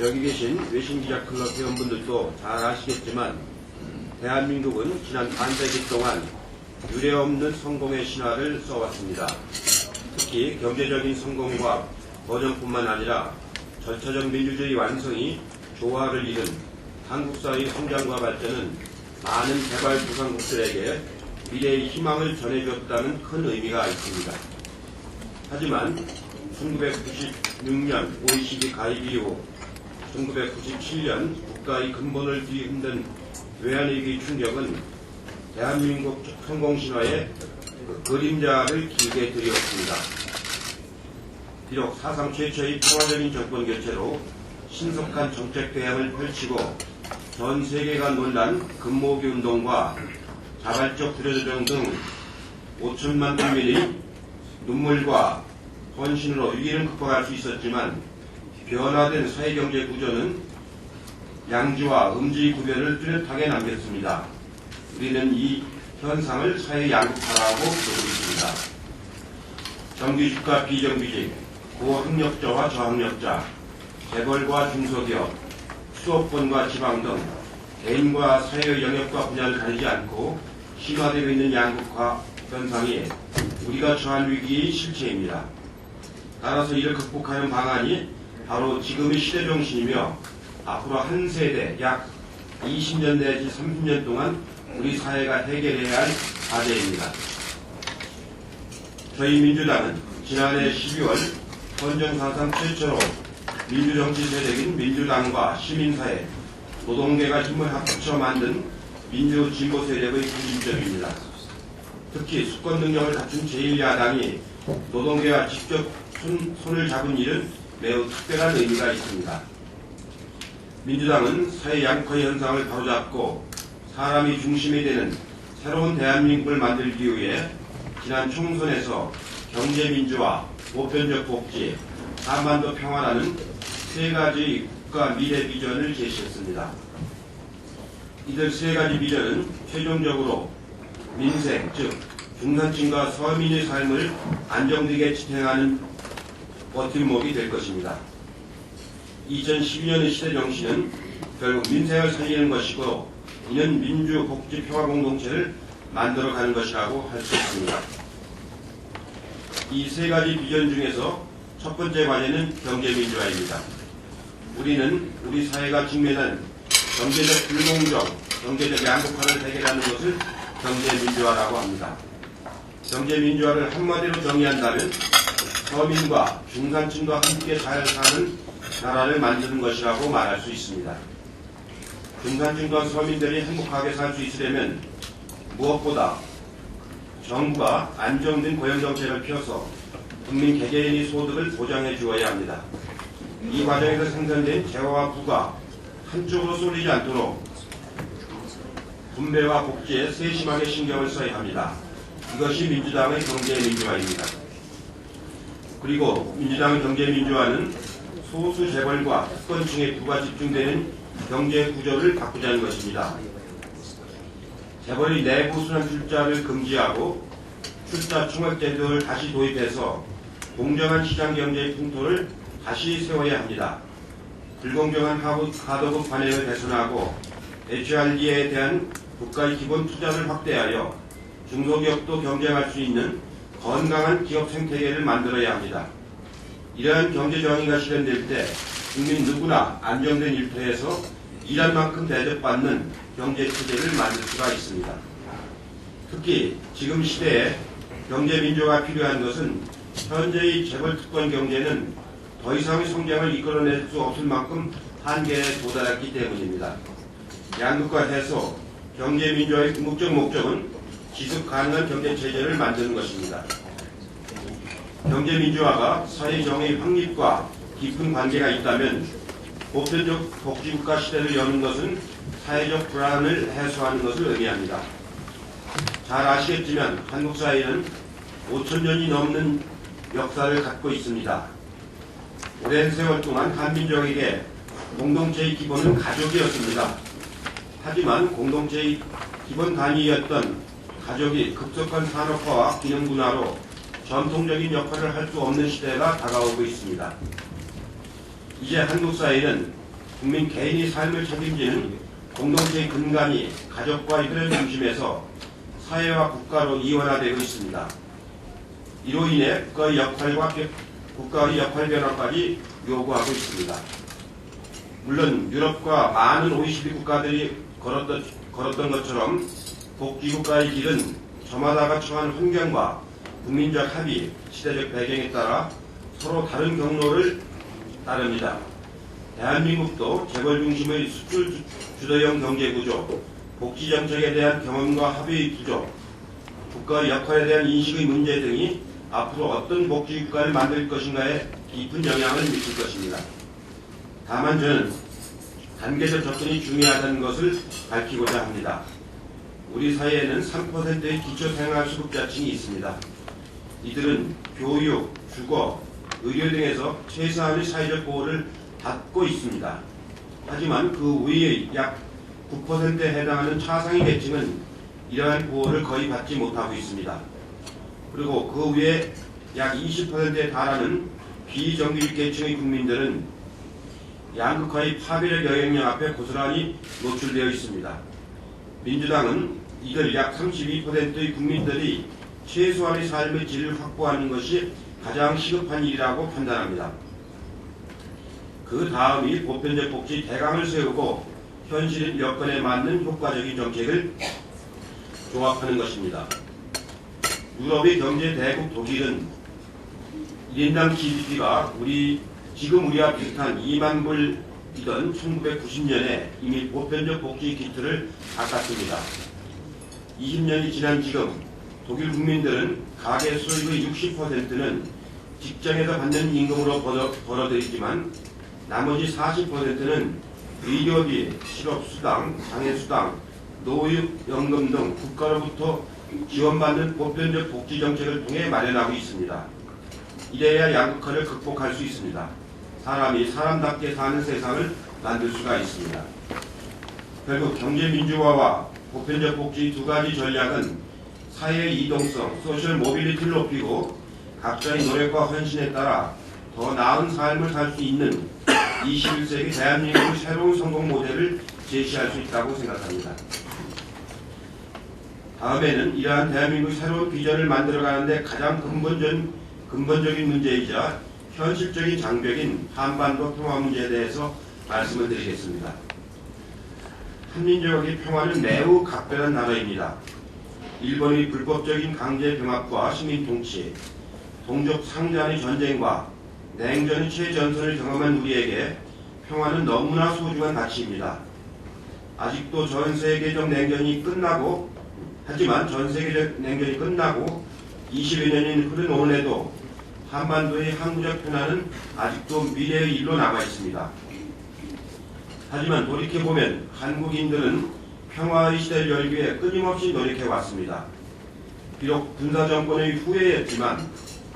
여기 계신 외신기자클럽 회원분들도 잘 아시겠지만 대한민국은 지난 반세기 동안 유례없는 성공의 신화를 써왔습니다. 특히 경제적인 성공과 거정뿐만 아니라 절차적 민주주의 완성이 조화를 이룬 한국 사회의 성장과 발전은 많은 개발도상국들에게 미래의 희망을 전해주었다는 큰 의미가 있습니다. 하지만 1996년 OECD 가입 이후 1997년 국가의 근본을 뒤흔든 외환위기 충격은 대한민국 성공신화의 그림자를 길게 드리었습니다. 비록 사상 최초의 평화적인 정권 교체로 신속한 정책 대응을 펼치고 전 세계가 놀란 금모으기 운동과 자발적 구조조정 등 5천만 국민의 눈물과 헌신으로 위기를 극복할 수 있었지만 변화된 사회경제 구조는 양지와 음지의 구별을 뚜렷하게 남겼습니다. 우리는 이 현상을 사회 양극화라고 부르고 있습니다. 정규직과 비정규직, 고학력자와 저학력자, 재벌과 중소기업, 수도권과 지방 등 개인과 사회의 영역과 분야를 가리지 않고 심화되고 있는 양극화 현상이 우리가 처한 위기의 실체입니다. 따라서 이를 극복하는 방안이 바로 지금의 시대 정신이며 앞으로 한 세대 약 20년 내지 30년 동안 우리 사회가 해결해야 할 과제입니다. 저희 민주당은 지난해 12월 헌정사상 최초로 민주정치 세력인 민주당과 시민사회, 노동계가 힘을 합쳐 만든 민주진보 세력의 중심점입니다. 특히 수권 능력을 갖춘 제1야당이 노동계와 직접 손을 잡은 일은 매우 특별한 의미가 있습니다. 민주당은 사회 양극화 현상을 바로잡고 사람이 중심이 되는 새로운 대한민국을 만들기 위해 지난 총선에서 경제민주화, 보편적 복지, 한반도 평화라는 세 가지 국가 미래 비전을 제시했습니다. 이들 세 가지 비전은 최종적으로 민생, 즉 중산층과 서민의 삶을 안정되게 지탱하는 버팀목이 될 것입니다. 2012년의 시대 정신은 결국 민생을 살리는 것이고 이는 민주, 복지, 평화 공동체를 만들어가는 것이라고 할 수 있습니다. 이 세 가지 비전 중에서 첫 번째 과제는 경제민주화입니다. 우리는 우리 사회가 직면한 경제적 불공정, 경제적 양극화를 해결하는 것을 경제민주화라고 합니다. 경제민주화를 한마디로 정의한다면 서민과 중산층과 함께 잘 사는 나라를 만드는 것이라고 말할 수 있습니다. 중산층과 서민들이 행복하게 살 수 있으려면 무엇보다 정부가 안정된 고용정책을 펴서 국민 개개인의 소득을 보장해 주어야 합니다. 이 과정에서 생산된 재화와 부가 한쪽으로 쏠리지 않도록 분배와 복지에 세심하게 신경을 써야 합니다. 이것이 민주당의 경제민주화입니다. 그리고 민주당의 경제민주화는 소수 재벌과 특권층의 부가 집중되는 경제 구조를 바꾸자는 것입니다. 재벌이 내부 순환 출자를 금지하고 출자 총액 제도를 다시 도입해서 공정한 시장 경제의 풍토를 다시 세워야 합니다. 불공정한 하도급 관행을 개선하고 HRD에 대한 국가의 기본 투자를 확대하여 중소기업도 경쟁할 수 있는 건강한 기업 생태계를 만들어야 합니다. 이러한 경제 정의가 실현될 때 국민 누구나 안정된 일터에서 일한 만큼 대접받는 경제 체제를 만들 수가 있습니다. 특히 지금 시대에 경제 민주화가 필요한 것은 현재의 재벌 특권 경제는 더 이상의 성장을 이끌어낼 수 없을 만큼 한계에 도달했기 때문입니다. 양극화 해소, 경제 민주화의 궁극적 목적은 지속 가능한 경제 체제를 만드는 것입니다. 경제 민주화가 사회 정의의 확립과 깊은 관계가 있다면 보편적 복지국가 시대를 여는 것은 사회적 불안을 해소하는 것을 의미합니다. 잘 아시겠지만 한국 사회는 5,000년이 넘는 역사를 갖고 있습니다. 오랜 세월 동안 한민족에게 공동체의 기본은 가족이었습니다. 하지만 공동체의 기본 단위였던 가족이 급속한 산업화와 기능분화로 전통적인 역할을 할 수 없는 시대가 다가오고 있습니다. 이제 한국 사회는 국민 개인의 삶을 책임지는 공동체의 근간이 가족과 이들의 중심에서 사회와 국가로 이원화되고 있습니다. 이로 인해 국가의 역할 변화까지 요구하고 있습니다. 물론 유럽과 많은 OECD 국가들이 걸었던 것처럼 복지국가의 길은 저마다가 처한 환경과 국민적 합의, 시대적 배경에 따라 서로 다른 경로를 따릅니다. 대한민국도 재벌 중심의 수출 주도형 경제구조, 복지정책에 대한 경험과 합의 부족, 국가의 역할에 대한 인식의 문제 등이 앞으로 어떤 복지국가를 만들 것인가에 깊은 영향을 미칠 것입니다. 다만 저는 단계적 접근이 중요하다는 것을 밝히고자 합니다. 우리 사회에는 3%의 기초생활수급자층이 있습니다. 이들은 교육, 주거, 의료 등에서 최소한의 사회적 보호를 받고 있습니다. 하지만 그 위의 약 9%에 해당하는 차상위 계층은 이러한 보호를 거의 받지 못하고 있습니다. 그리고 그 위에 약 20%에 달하는 비정규직 계층의 국민들은 양극화의 파괴적 영향력 앞에 고스란히 노출되어 있습니다. 민주당은 이들 약 32%의 국민들이 최소한의 삶의 질을 확보하는 것이 가장 시급한 일이라고 판단합니다. 그 다음이 보편적 복지 대강을 세우고 현실 여건에 맞는 효과적인 정책을 조합하는 것입니다. 유럽의 경제 대국 독일은 1인당 GDP가 지금 우리와 비슷한 2만 불이던 1990년에 이미 보편적 복지 기틀을 닦았습니다. 20년이 지난 지금 독일 국민들은 가계 수입의 60%는 직장에서 받는 임금으로 벌어들이지만 나머지 40%는 의료비, 실업수당, 장애수당, 노후연금 등 국가로부터 지원받는 보편적 복지정책을 통해 마련하고 있습니다. 이래야 양극화를 극복할 수 있습니다. 사람이 사람답게 사는 세상을 만들 수가 있습니다. 결국 경제민주화와 보편적 복지 두 가지 전략은 사회의 이동성, 소셜 모빌리티를 높이고 각자의 노력과 헌신에 따라 더 나은 삶을 살 수 있는 21세기 대한민국의 새로운 성공 모델을 제시할 수 있다고 생각합니다. 다음에는 이러한 대한민국의 새로운 비전을 만들어가는데 가장 근본적인 문제이자 현실적인 장벽인 한반도 평화 문제에 대해서 말씀을 드리겠습니다. 한민족의 평화는 매우 각별한 단어입니다. 일본의 불법적인 강제 병합과 식민 통치, 동족 상잔의 전쟁과 냉전의 최전선을 경험한 우리에게 평화는 너무나 소중한 가치입니다. 아직도 전세계적 냉전이 끝나고 하지만 전세계적 냉전이 끝나고 20여 년이 흐른 오늘에도 한반도의 항구적 평화는 아직도 미래의 일로 남아 있습니다. 하지만 돌이켜보면 한국인들은 평화의 시대를 열기 위해 끊임없이 노력해왔습니다. 비록 군사정권의 후예였지만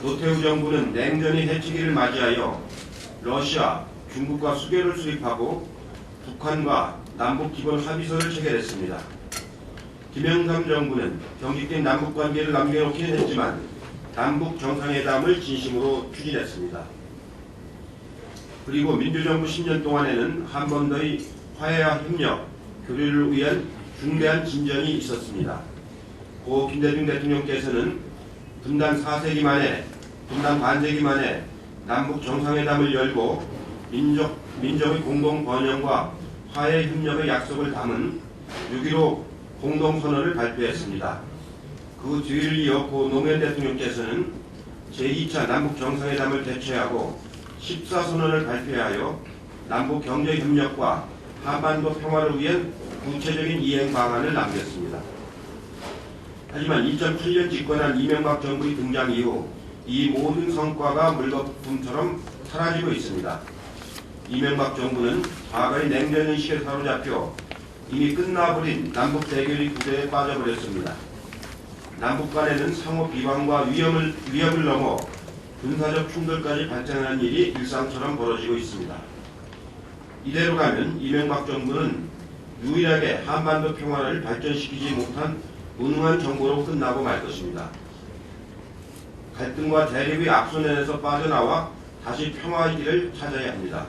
노태우 정부는 냉전의 해치기를 맞이하여 러시아, 중국과 수교를 수립하고 북한과 남북 기본 합의서를 체결했습니다. 김영삼 정부는 경직된 남북관계를 남겨놓기는 했지만 남북 정상회담을 진심으로 추진했습니다. 그리고 민주정부 10년 동안에는 한 번 더의 화해와 협력, 교류를 위한 중대한 진전이 있었습니다. 고 김대중 대통령께서는 분단 4세기 만에, 분단 반세기 만에 남북 정상회담을 열고 민족의 공동 번영과 화해 협력의 약속을 담은 6.15 공동선언을 발표했습니다. 그 뒤를 이어 고 노무현 대통령께서는 제2차 남북 정상회담을 개최하고 14선언을 발표하여 남북 경제협력과 한반도 평화를 위한 구체적인 이행 방안을 남겼습니다. 하지만 2008년 집권한 이명박 정부의 등장 이후 이 모든 성과가 물거품처럼 사라지고 있습니다. 이명박 정부는 과거의 냉전의식에 사로잡혀 이미 끝나버린 남북 대결의 구도에 빠져버렸습니다. 남북 간에는 상호 비방과 위협을 넘어 군사적 충돌까지 발생하는 일이 일상처럼 벌어지고 있습니다. 이대로 가면 이명박 정부는 유일하게 한반도 평화를 발전시키지 못한 무능한 정부로 끝나고 말 것입니다. 갈등과 대립의 악순환에서 빠져나와 다시 평화의 길을 찾아야 합니다.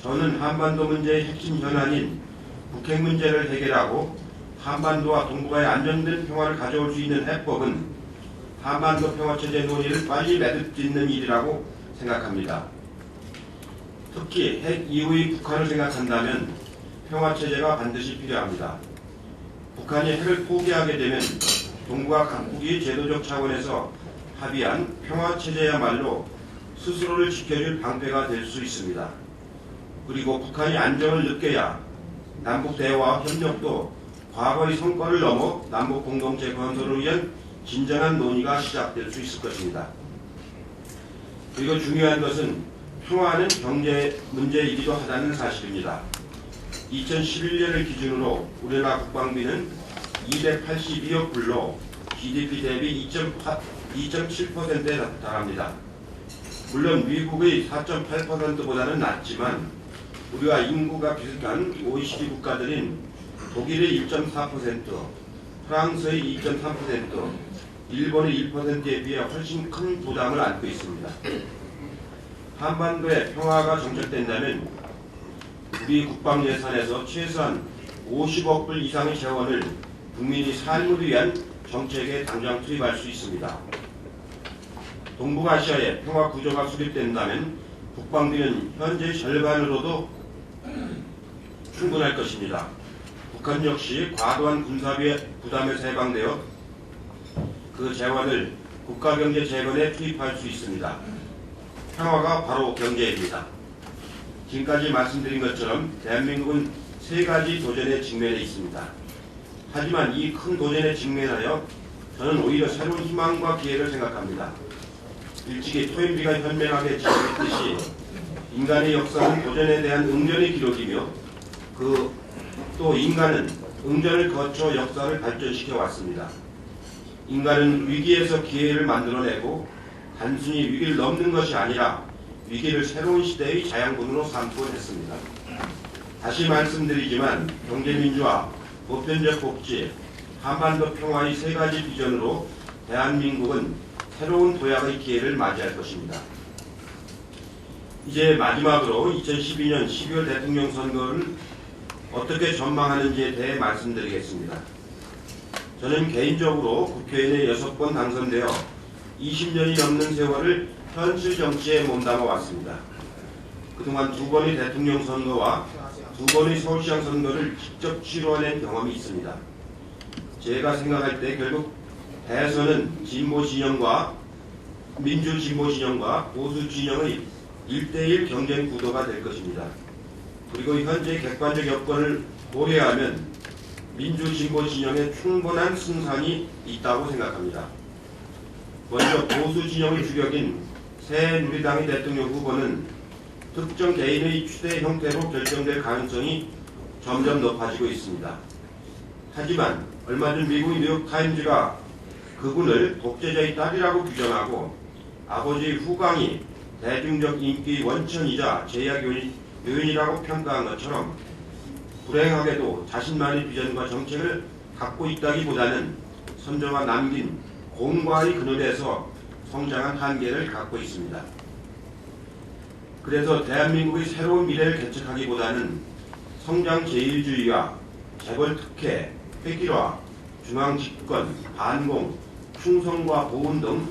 저는 한반도 문제의 핵심 현안인 북핵 문제를 해결하고 한반도와 동북아의 안정된 평화를 가져올 수 있는 해법은 한반도 평화체제 논의를 빨리 매듭짓는 일이라고 생각합니다. 특히 핵 이후의 북한을 생각한다면 평화체제가 반드시 필요합니다. 북한이 핵을 포기하게 되면 동북아 각국이 제도적 차원에서 합의한 평화체제야말로 스스로를 지켜줄 방패가 될 수 있습니다. 그리고 북한이 안정을 느껴야 남북 대화와 협력도 과거의 성과를 넘어 남북 공동체 건설을 위한 진정한 논의가 시작될 수 있을 것입니다. 그리고 중요한 것은 평화는 경제 문제이기도 하다는 사실입니다. 2011년을 기준으로 우리나라 국방비는 282억 불로 GDP 대비 2.7%에 달합니다. 물론 미국의 4.8%보다는 낮지만 우리와 인구가 비슷한 OECD 국가들인 독일의 1.4%, 프랑스의 2.3%, 일본의 1%에 비해 훨씬 큰 부담을 안고 있습니다. 한반도에 평화가 정착된다면 우리 국방 예산에서 최소한 50억 불 이상의 재원을 국민의 삶을 위한 정책에 당장 투입할 수 있습니다. 동북아시아의 평화 구조가 수립된다면 국방비는 현재 절반으로도 충분할 것입니다. 북한 역시 과도한 군사비 부담에서 해방되어 그 재원을 국가경제 재건에 투입할 수 있습니다. 평화가 바로 경제입니다. 지금까지 말씀드린 것처럼 대한민국은 세 가지 도전에 직면해 있습니다. 하지만 이 큰 도전에 직면하여 저는 오히려 새로운 희망과 기회를 생각합니다. 일찍이 토인비가 현명하게 지적했듯이 인간의 역사는 도전에 대한 응전의 기록이며 또 인간은 응전을 거쳐 역사를 발전시켜 왔습니다. 인간은 위기에서 기회를 만들어내고 단순히 위기를 넘는 것이 아니라 위기를 새로운 시대의 자양분으로 삼곤 했습니다. 다시 말씀드리지만 경제민주화, 보편적 복지, 한반도 평화의 세 가지 비전으로 대한민국은 새로운 도약의 기회를 맞이할 것입니다. 이제 마지막으로 2012년 12월 대통령 선거를 어떻게 전망하는지에 대해 말씀드리겠습니다. 저는 개인적으로 국회의원에 6번 당선되어 20년이 넘는 세월을 현실 정치에 몸담아 왔습니다. 그동안 2번의 대통령 선거와 2번의 서울시장 선거를 직접 치러낸 경험이 있습니다. 제가 생각할 때 결국 대선은 진보 진영과 민주 진보 진영과 보수 진영의 1대1 경쟁 구도가 될 것입니다. 그리고 현재 객관적 여건을 고려하면 민주 진보 진영에 충분한 승산이 있다고 생각합니다. 먼저 보수 진영의 주력인 새누리당의 대통령 후보는 특정 개인의 추대 형태로 결정될 가능성이 점점 높아지고 있습니다. 하지만 얼마 전 미국의 뉴욕타임즈가 그분을 독재자의 딸이라고 규정하고 아버지의 후광이 대중적 인기 원천이자 제약 요인이라고 평가한 것처럼 불행하게도 자신만의 비전과 정책을 갖고 있다기보다는 선조가 남긴 공과의 그늘에서 성장한 한계를 갖고 있습니다. 그래서 대한민국의 새로운 미래를 개척하기보다는 성장 제일주의와 재벌 특혜, 획일화, 중앙집권, 반공, 충성과 보훈 등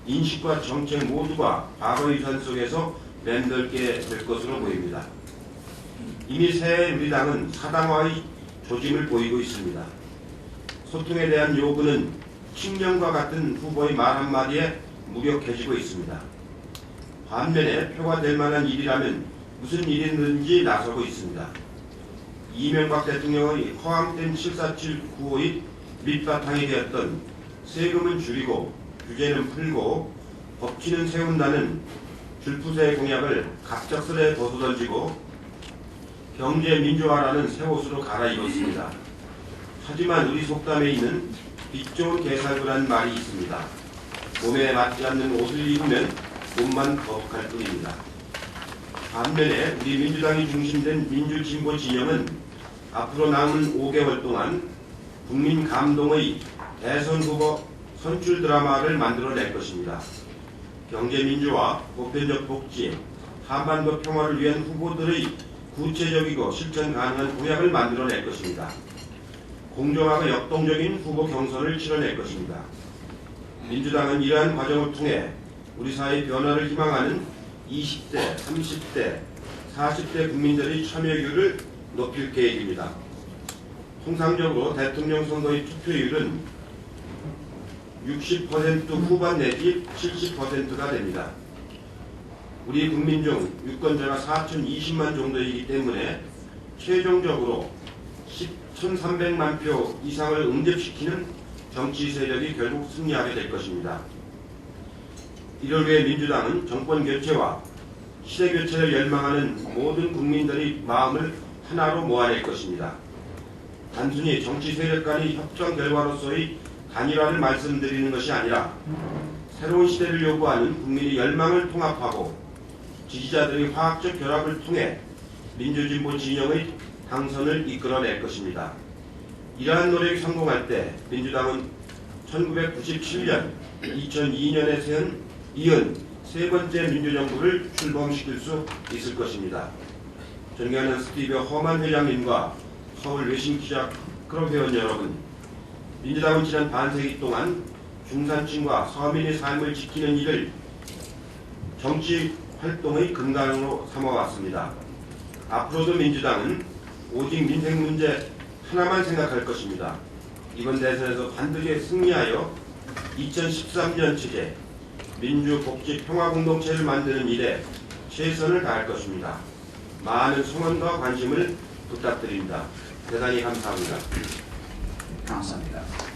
인식과 정책 모두가 과거의 유산 속에서 맴돌게 될 것으로 보입니다. 이미 새누리당은 사당화의 조짐을 보이고 있습니다. 소통에 대한 요구는 칙령과 같은 후보의 말 한마디에 무력해지고 있습니다. 반면에 표가 될 만한 일이라면 무슨 일이든지 나서고 있습니다. 이명박 대통령의 허황된 747 구호의 밑바탕이 되었던 세금은 줄이고 규제는 풀고 법치는 세운다는 줄푸세 공약을 갑작스레 벗어던지고 경제 민주화라는 새 옷으로 갈아입었습니다. 하지만 우리 속담에 있는 빛 좋은 개살구라는 말이 있습니다. 몸에 맞지 않는 옷을 입으면 몸만 거북할 뿐입니다. 반면에 우리 민주당이 중심된 민주진보 진영은 앞으로 남은 5개월 동안 국민 감동의 대선 후보 선출 드라마를 만들어낼 것입니다. 경제민주화, 보편적 복지, 한반도 평화를 위한 후보들의 구체적이고 실천 가능한 공약을 만들어낼 것입니다. 공정하고 역동적인 후보 경선을 치러낼 것입니다. 민주당은 이러한 과정을 통해 우리 사회의 변화를 희망하는 20대, 30대, 40대 국민들의 참여율을 높일 계획입니다. 통상적으로 대통령 선거의 투표율은 60% 후반 내지 70%가 됩니다. 우리 국민 중 유권자가 4,020만 정도이기 때문에 최종적으로 1,300만 표 이상을 응집시키는 정치 세력이 결국 승리하게 될 것입니다. 이를 위해 민주당은 정권 교체와 시대 교체를 열망하는 모든 국민들의 마음을 하나로 모아낼 것입니다. 단순히 정치 세력 간의 협정 결과로서의 단일화를 말씀드리는 것이 아니라 새로운 시대를 요구하는 국민의 열망을 통합하고 지지자들의 화학적 결합을 통해 민주진보 진영의 당선을 이끌어낼 것입니다. 이러한 노력이 성공할 때 민주당은 1997년, 2002년에 이은 세 번째 민주정부를 출범시킬 수 있을 것입니다. 존경하는 스티브 허만 회장님과 서울 외신기자 클럽 회원 여러분, 민주당은 지난 반세기 동안 중산층과 서민의 삶을 지키는 일을 정치 활동의 근간으로 삼아왔습니다. 앞으로도 민주당은 오직 민생 문제 하나만 생각할 것입니다. 이번 대선에서 반드시 승리하여 2013년 체제 민주복지평화공동체를 만드는 일에 최선을 다할 것입니다. 많은 성원과 관심을 부탁드립니다. 대단히 감사합니다. 감사합니다.